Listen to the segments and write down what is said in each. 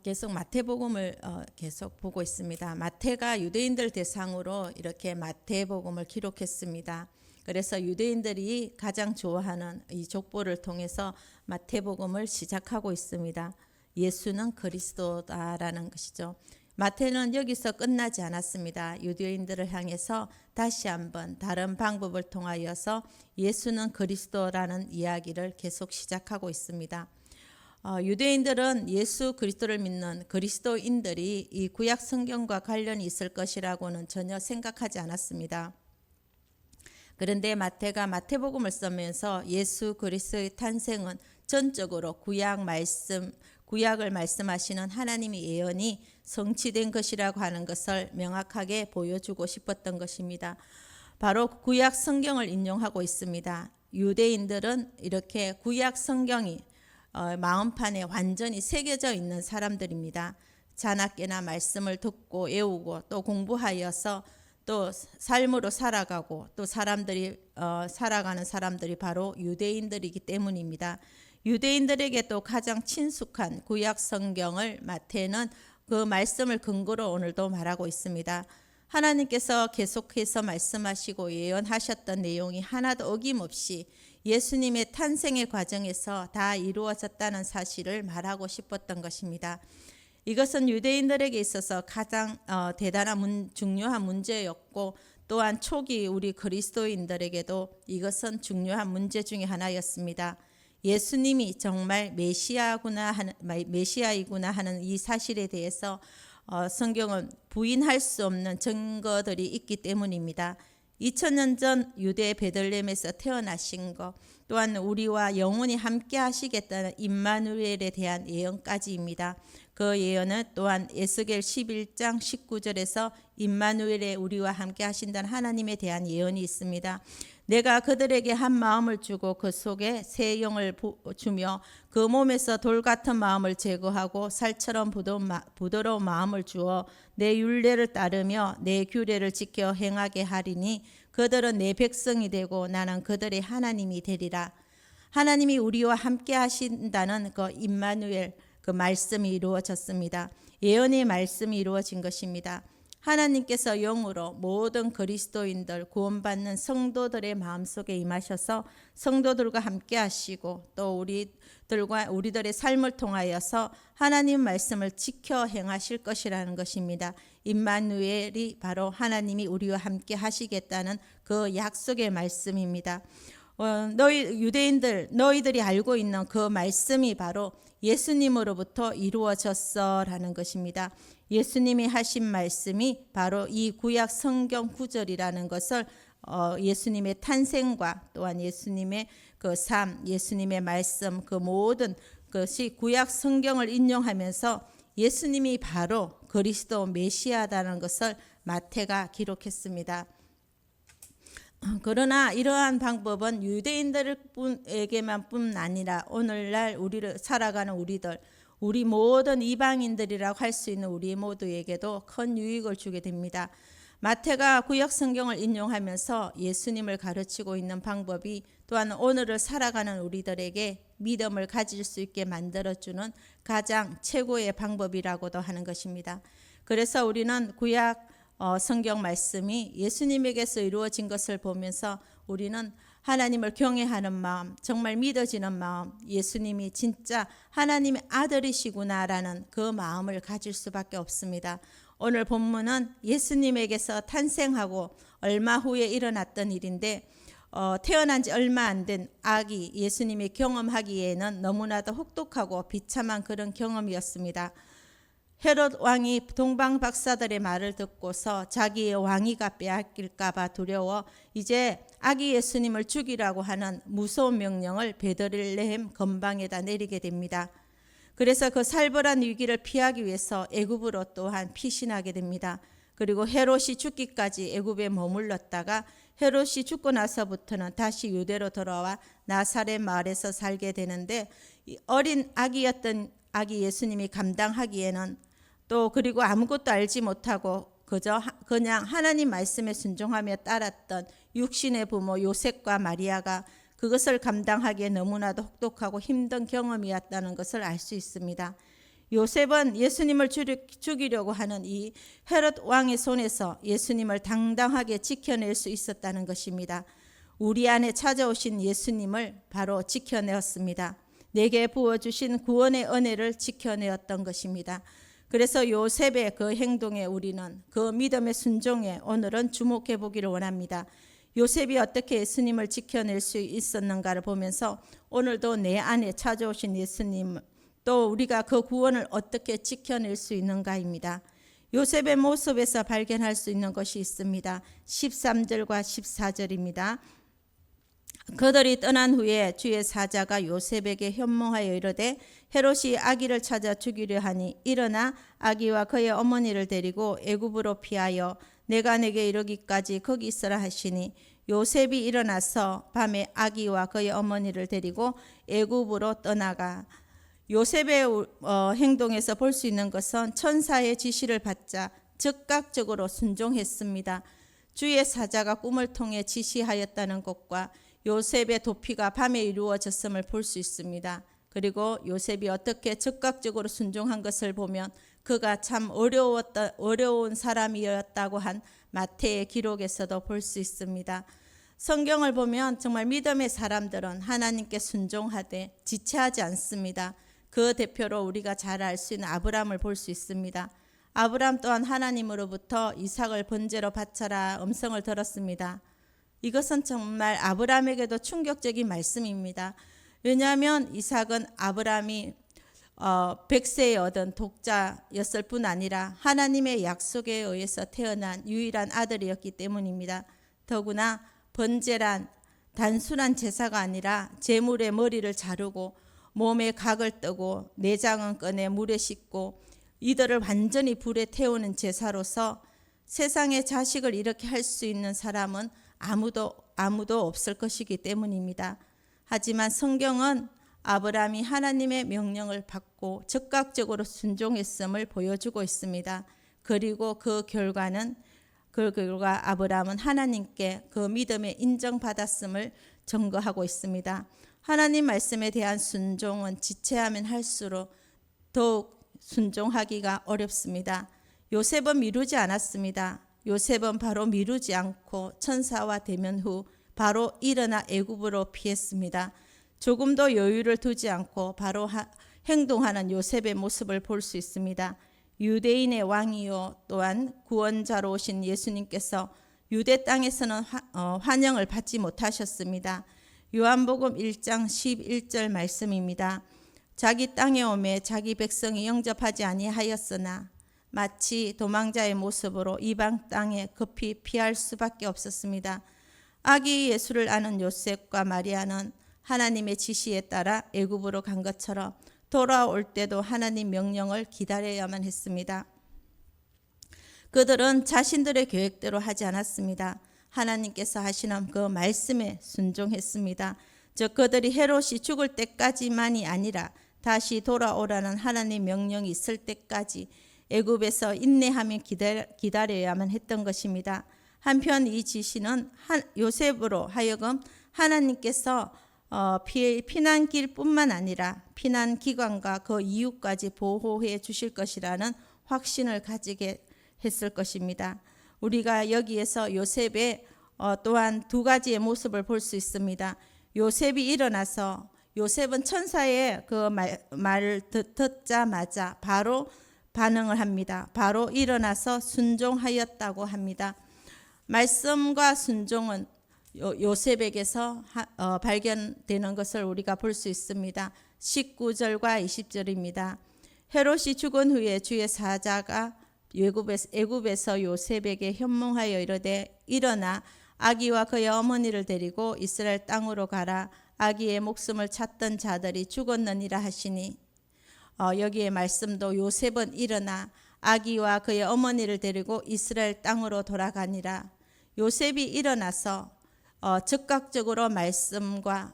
계속 마태복음을 계속 보고 있습니다. 마태가 유대인들 대상으로 이렇게 마태복음을 기록했습니다. 그래서 유대인들이 가장 좋아하는 이 족보를 통해서 마태복음을 시작하고 있습니다. 예수는 그리스도다라는 것이죠. 마태는 여기서 끝나지 않았습니다. 유대인들을 향해서 다시 한번 다른 방법을 통하여서 예수는 그리스도라는 이야기를 계속 시작하고 있습니다. 유대인들은 예수 그리스도를 믿는 그리스도인들이 이 구약 성경과 관련이 있을 것이라고는 전혀 생각하지 않았습니다. 그런데 마태가 마태복음을 쓰면서 예수 그리스도의 탄생은 전적으로 구약을 말씀하시는 하나님의 예언이 성취된 것이라고 하는 것을 명확하게 보여주고 싶었던 것입니다. 바로 구약 성경을 인용하고 있습니다. 유대인들은 이렇게 구약 성경이 마음판에 완전히 새겨져 있는 사람들입니다. 자나깨나 말씀을 듣고 외우고 또 공부하여서 또 삶으로 살아가고 또 살아가는 사람들이 바로 유대인들이기 때문입니다. 유대인들에게 또 가장 친숙한 구약 성경을 마태는 그 말씀을 근거로 오늘도 말하고 있습니다. 하나님께서 계속해서 말씀하시고 예언하셨던 내용이 하나도 어김없이 예수님의 탄생의 과정에서 다 이루어졌다는 사실을 말하고 싶었던 것입니다. 이것은 유대인들에게 있어서 가장 대단한 중요한 문제였고 또한 초기 우리 그리스도인들에게도 이것은 중요한 문제 중에 하나였습니다. 예수님이 정말 메시아이구나 하는 이 사실에 대해서 성경은 부인할 수 없는 증거들이 있기 때문입니다. 2000년 전 유대 베들레헴에서 태어나신 것, 또한 우리와 영원히 함께 하시겠다는 임마누엘에 대한 예언까지입니다. 그 예언은 또한 에스겔 11장 19절에서 임마누엘의 우리와 함께 하신다는 하나님에 대한 예언이 있습니다. 내가 그들에게 한 마음을 주고 그 속에 새 영을 주며 그 몸에서 돌 같은 마음을 제거하고 살처럼 부드러운 마음을 주어 내 율례를 따르며 내 규례를 지켜 행하게 하리니 그들은 내 백성이 되고 나는 그들의 하나님이 되리라. 하나님이 우리와 함께 하신다는 그 임마누엘 그 말씀이 이루어졌습니다. 예언의 말씀이 이루어진 것입니다. 하나님께서 영으로 모든 그리스도인들 구원받는 성도들의 마음속에 임하셔서 성도들과 함께 하시고 또 우리들의 삶을 통하여서 하나님 말씀을 지켜 행하실 것이라는 것입니다. 임마누엘이 바로 하나님이 우리와 함께 하시겠다는 그 약속의 말씀입니다. 너희들이 알고 있는 그 말씀이 바로 예수님으로부터 이루어졌어라는 것입니다. 예수님이 하신 말씀이 바로 이 구약 성경 구절이라는 것을 예수님의 탄생과 또한 예수님의 그 삶, 예수님의 말씀 그 모든 것이 구약 성경을 인용하면서 예수님이 바로 그리스도 메시아다는 것을 마태가 기록했습니다. 그러나 이러한 방법은 유대인들에게만 뿐 아니라 오늘날 우리를 살아가는 우리 모든 이방인들이라고 할 수 있는 우리 모두에게도 큰 유익을 주게 됩니다. 마태가 구약 성경을 인용하면서 예수님을 가르치고 있는 방법이 또한 오늘을 살아가는 우리들에게 믿음을 가질 수 있게 만들어주는 가장 최고의 방법이라고도 하는 것입니다. 그래서 우리는 구약 성경 말씀이 예수님에게서 이루어진 것을 보면서 우리는 하나님을 경외하는 마음, 정말 믿어지는 마음, 예수님이 진짜 하나님의 아들이시구나라는 그 마음을 가질 수밖에 없습니다. 오늘 본문은 예수님에게서 탄생하고 얼마 후에 일어났던 일인데 태어난 지 얼마 안 된 아기 예수님이 경험하기에는 너무나도 혹독하고 비참한 그런 경험이었습니다. 헤롯 왕이 동방 박사들의 말을 듣고서 자기의 왕위가 빼앗길까 봐 두려워 이제 아기 예수님을 죽이라고 하는 무서운 명령을 베들레헴 건방에다 내리게 됩니다. 그래서 그 살벌한 위기를 피하기 위해서 애굽으로 또한 피신하게 됩니다. 그리고 헤롯이 죽기까지 애굽에 머물렀다가 헤롯이 죽고 나서부터는 다시 유대로 돌아와 나사렛 마을에서 살게 되는데 어린 아기였던 아기 예수님이 감당하기에는 또 그리고 아무것도 알지 못하고 그냥 하나님 말씀에 순종하며 따랐던 육신의 부모 요셉과 마리아가 그것을 감당하기에 너무나도 혹독하고 힘든 경험이었다는 것을 알 수 있습니다. 요셉은 예수님을 죽이려고 하는 이 헤롯 왕의 손에서 예수님을 당당하게 지켜낼 수 있었다는 것입니다. 우리 안에 찾아오신 예수님을 바로 지켜내었습니다. 내게 부어주신 구원의 은혜를 지켜내었던 것입니다. 그래서 요셉의 그 행동에 우리는 그 믿음의 순종에 오늘은 주목해 보기를 원합니다. 요셉이 어떻게 예수님을 지켜낼 수 있었는가를 보면서 오늘도 내 안에 찾아오신 예수님, 또 우리가 그 구원을 어떻게 지켜낼 수 있는가입니다. 요셉의 모습에서 발견할 수 있는 것이 있습니다. 13절과 14절입니다. 그들이 떠난 후에 주의 사자가 요셉에게 현몽하여 이르되 헤롯이 아기를 찾아 죽이려 하니 일어나 아기와 그의 어머니를 데리고 애굽으로 피하여 내가 내게 이르기까지 거기 있으라 하시니 요셉이 일어나서 밤에 아기와 그의 어머니를 데리고 애굽으로 떠나가. 요셉의 행동에서 볼 수 있는 것은 천사의 지시를 받자 즉각적으로 순종했습니다. 주의 사자가 꿈을 통해 지시하였다는 것과 요셉의 도피가 밤에 이루어졌음을 볼 수 있습니다. 그리고 요셉이 어떻게 즉각적으로 순종한 것을 보면 그가 참 어려운 사람이었다고 한 마태의 기록에서도 볼 수 있습니다. 성경을 보면 정말 믿음의 사람들은 하나님께 순종하되 지체하지 않습니다. 그 대표로 우리가 잘 알 수 있는 아브라함을 볼 수 있습니다. 아브라함 또한 하나님으로부터 이삭을 번제로 바쳐라 음성을 들었습니다. 이것은 정말 아브라함에게도 충격적인 말씀입니다. 왜냐하면 이삭은 아브라함이 100세에 얻은 독자였을 뿐 아니라 하나님의 약속에 의해서 태어난 유일한 아들이었기 때문입니다. 더구나 번제란 단순한 제사가 아니라 제물의 머리를 자르고 몸에 각을 뜨고 내장은 꺼내 물에 씻고 이들을 완전히 불에 태우는 제사로서 세상에 자식을 이렇게 할 수 있는 사람은 아무도 없을 것이기 때문입니다. 하지만 성경은 아브라함이 하나님의 명령을 받고 즉각적으로 순종했음을 보여주고 있습니다. 그리고 그 결과 아브라함은 하나님께 그 믿음에 인정받았음을 증거하고 있습니다. 하나님 말씀에 대한 순종은 지체하면 할수록 더욱 순종하기가 어렵습니다. 요셉은 미루지 않았습니다. 요셉은 바로 미루지 않고 천사와 대면 후 바로 일어나 애굽으로 피했습니다. 조금도 여유를 두지 않고 바로 행동하는 요셉의 모습을 볼 수 있습니다. 유대인의 왕이요 또한 구원자로 오신 예수님께서 유대 땅에서는 환영을 받지 못하셨습니다. 요한복음 1장 11절 말씀입니다. 자기 땅에 오매 자기 백성이 영접하지 아니하였으나 마치 도망자의 모습으로 이방 땅에 급히 피할 수밖에 없었습니다. 아기 예수를 아는 요셉과 마리아는 하나님의 지시에 따라 애굽으로 간 것처럼 돌아올 때도 하나님 명령을 기다려야만 했습니다. 그들은 자신들의 계획대로 하지 않았습니다. 하나님께서 하시는 그 말씀에 순종했습니다. 즉 그들이 헤롯이 죽을 때까지만이 아니라 다시 돌아오라는 하나님 명령이 있을 때까지 애굽에서 인내하며 기다려야만 했던 것입니다. 한편 이 지시는 요셉으로 하여금 하나님께서 피난길뿐만 아니라 피난기관과 그 이유까지 보호해 주실 것이라는 확신을 가지게 했을 것입니다. 우리가 여기에서 요셉의 또한 두 가지의 모습을 볼 수 있습니다. 요셉이 일어나서 요셉은 천사의 그 말을 듣자마자 바로 반응을 합니다. 바로 일어나서 순종하였다고 합니다. 말씀과 순종은 요셉에게서 발견되는 것을 우리가 볼 수 있습니다. 19절과 20절입니다. 헤롯이 죽은 후에 주의 사자가 애굽에서 요셉에게 현몽하여 이르되 일어나 아기와 그의 어머니를 데리고 이스라엘 땅으로 가라. 아기의 목숨을 찾던 자들이 죽었느니라 하시니 여기에 말씀도 요셉은 일어나 아기와 그의 어머니를 데리고 이스라엘 땅으로 돌아가니라. 요셉이 일어나서 즉각적으로 말씀과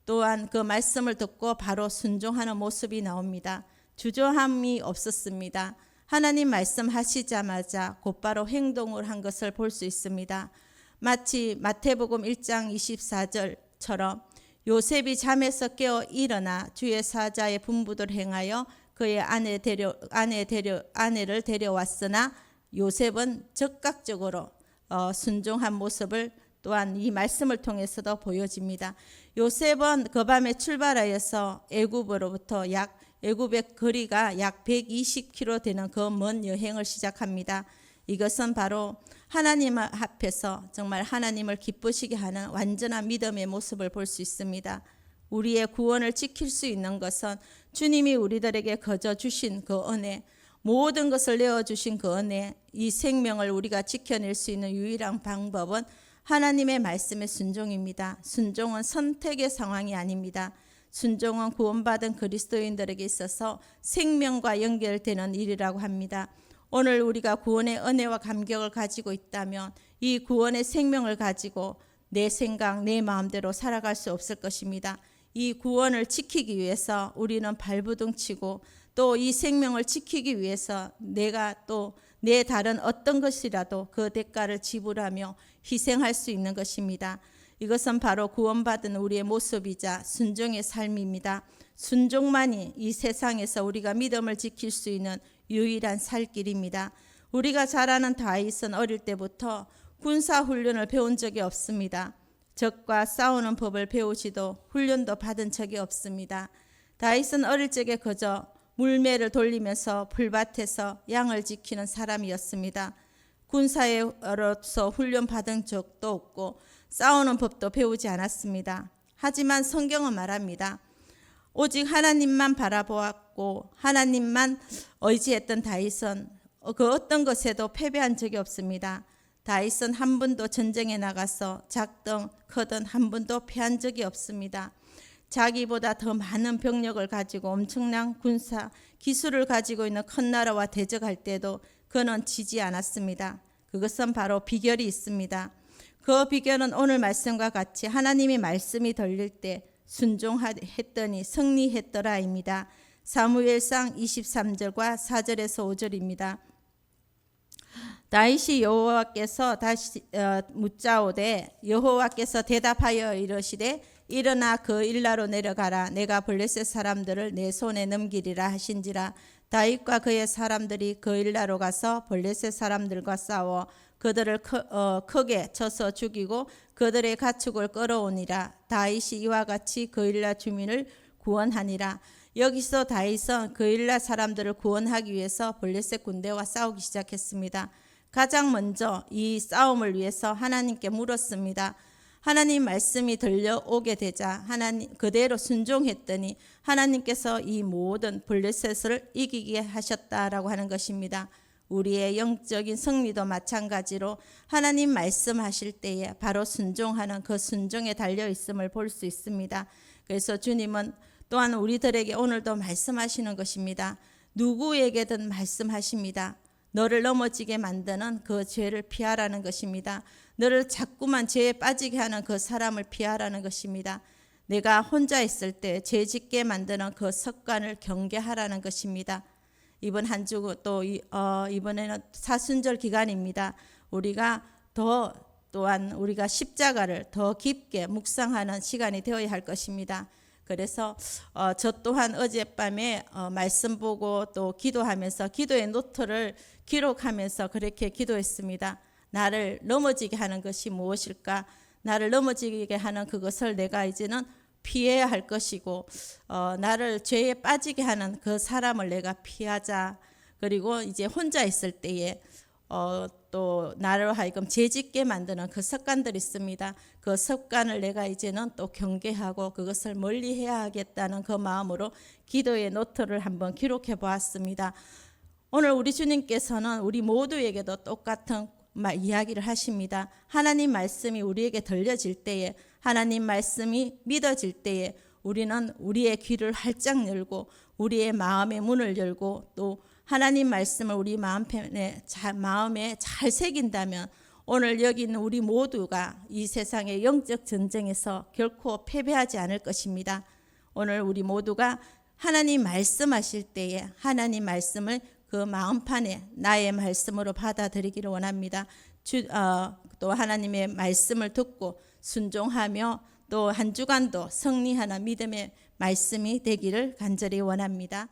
또한 그 말씀을 듣고 바로 순종하는 모습이 나옵니다. 주저함이 없었습니다. 하나님 말씀하시자마자 곧바로 행동을 한 것을 볼 수 있습니다. 마치 마태복음 1장 24절처럼 요셉이 잠에서 깨어 일어나 주의 사자의 분부를 행하여 그의 아내를 데려왔으나 요셉은 적극적으로 순종한 모습을 또한 이 말씀을 통해서도 보여집니다. 요셉은 그 밤에 출발하여서 애굽으로부터 애굽의 거리가 약 120km 되는 그 먼 여행을 시작합니다. 이것은 바로 하나님 앞에서 정말 하나님을 기쁘시게 하는 완전한 믿음의 모습을 볼 수 있습니다. 우리의 구원을 지킬 수 있는 것은 주님이 우리들에게 거저 주신 그 은혜, 모든 것을 내어주신 그 은혜, 이 생명을 우리가 지켜낼 수 있는 유일한 방법은 하나님의 말씀의 순종입니다. 순종은 선택의 상황이 아닙니다. 순종은 구원받은 그리스도인들에게 있어서 생명과 연결되는 일이라고 합니다. 오늘 우리가 구원의 은혜와 감격을 가지고 있다면 이 구원의 생명을 가지고 내 생각, 내 마음대로 살아갈 수 없을 것입니다. 이 구원을 지키기 위해서 우리는 발부둥치고 또 이 생명을 지키기 위해서 내가 또 내 다른 어떤 것이라도 그 대가를 지불하며 희생할 수 있는 것입니다. 이것은 바로 구원받은 우리의 모습이자 순종의 삶입니다. 순종만이 이 세상에서 우리가 믿음을 지킬 수 있는 유일한 살 길입니다. 우리가 잘 아는 다윗은 어릴 때부터 군사훈련을 배운 적이 없습니다. 적과 싸우는 법을 배우지도 훈련도 받은 적이 없습니다. 다윗은 어릴 적에 그저 물매를 돌리면서 풀밭에서 양을 지키는 사람이었습니다. 군사로서 훈련 받은 적도 없고 싸우는 법도 배우지 않았습니다. 하지만 성경은 말합니다. 오직 하나님만 바라보았고 하나님만 의지했던 다윗은 그 어떤 것에도 패배한 적이 없습니다. 다윗은 한 번도 전쟁에 나가서 작든 크든 한 번도 패한 적이 없습니다. 자기보다 더 많은 병력을 가지고 엄청난 군사 기술을 가지고 있는 큰 나라와 대적할 때도 그는 지지 않았습니다. 그것은 바로 비결이 있습니다. 그 비결은 오늘 말씀과 같이 하나님의 말씀이 들릴 때 순종했더니 승리했더라입니다. 사무엘상 23절과 4절에서 5절입니다. 다윗이 여호와께서 다시 묻자오되 여호와께서 대답하여 이르시되 일어나 그 일라로 내려가라. 내가 블레셋 사람들을 내 손에 넘기리라 하신지라. 다윗과 그의 사람들이 그 일라로 가서 블레셋 사람들과 싸워 그들을 크게 쳐서 죽이고 그들의 가축을 끌어오니라. 다윗이 이와 같이 그 일라 주민을 구원하니라. 여기서 다윗은 그 일라 사람들을 구원하기 위해서 블레셋 군대와 싸우기 시작했습니다. 가장 먼저 이 싸움을 위해서 하나님께 물었습니다. 하나님 말씀이 들려오게 되자 하나님 그대로 순종했더니 하나님께서 이 모든 블레셋을 이기게 하셨다라고 하는 것입니다. 우리의 영적인 승리도 마찬가지로 하나님 말씀하실 때에 바로 순종하는 그 순종에 달려 있음을 볼 수 있습니다. 그래서 주님은 또한 우리들에게 오늘도 말씀하시는 것입니다. 누구에게든 말씀하십니다. 너를 넘어지게 만드는 그 죄를 피하라는 것입니다. 너를 자꾸만 죄에 빠지게 하는 그 사람을 피하라는 것입니다. 내가 혼자 있을 때 죄 짓게 만드는 그 습관을 경계하라는 것입니다. 이번 한 주 또 이번에는 사순절 기간입니다. 우리가 또한 우리가 십자가를 더 깊게 묵상하는 시간이 되어야 할 것입니다. 그래서 저 또한 어젯밤에 말씀 보고 또 기도하면서 기도의 노트를 기록하면서 그렇게 기도했습니다. 나를 넘어지게 하는 것이 무엇일까? 나를 넘어지게 하는 그것을 내가 이제는 피해야 할 것이고 나를 죄에 빠지게 하는 그 사람을 내가 피하자. 그리고 이제 혼자 있을 때에 또 나를 하여금 죄짓게 만드는 그 습관들이 있습니다. 그 습관을 내가 이제는 또 경계하고 그것을 멀리해야 하겠다는 그 마음으로 기도의 노트를 한번 기록해 보았습니다. 오늘 우리 주님께서는 우리 모두에게도 똑같은 이야기를 하십니다. 하나님 말씀이 우리에게 들려질 때에 하나님 말씀이 믿어질 때에 우리는 우리의 귀를 활짝 열고 우리의 마음의 문을 열고 또 하나님 말씀을 우리 마음에 잘 새긴다면 오늘 여기 있는 우리 모두가 이 세상의 영적 전쟁에서 결코 패배하지 않을 것입니다. 오늘 우리 모두가 하나님 말씀하실 때에 하나님 말씀을 그 마음판에 나의 말씀으로 받아들이기를 원합니다. 또 하나님의 말씀을 듣고 순종하며 또 한 주간도 승리하는 믿음의 말씀이 되기를 간절히 원합니다.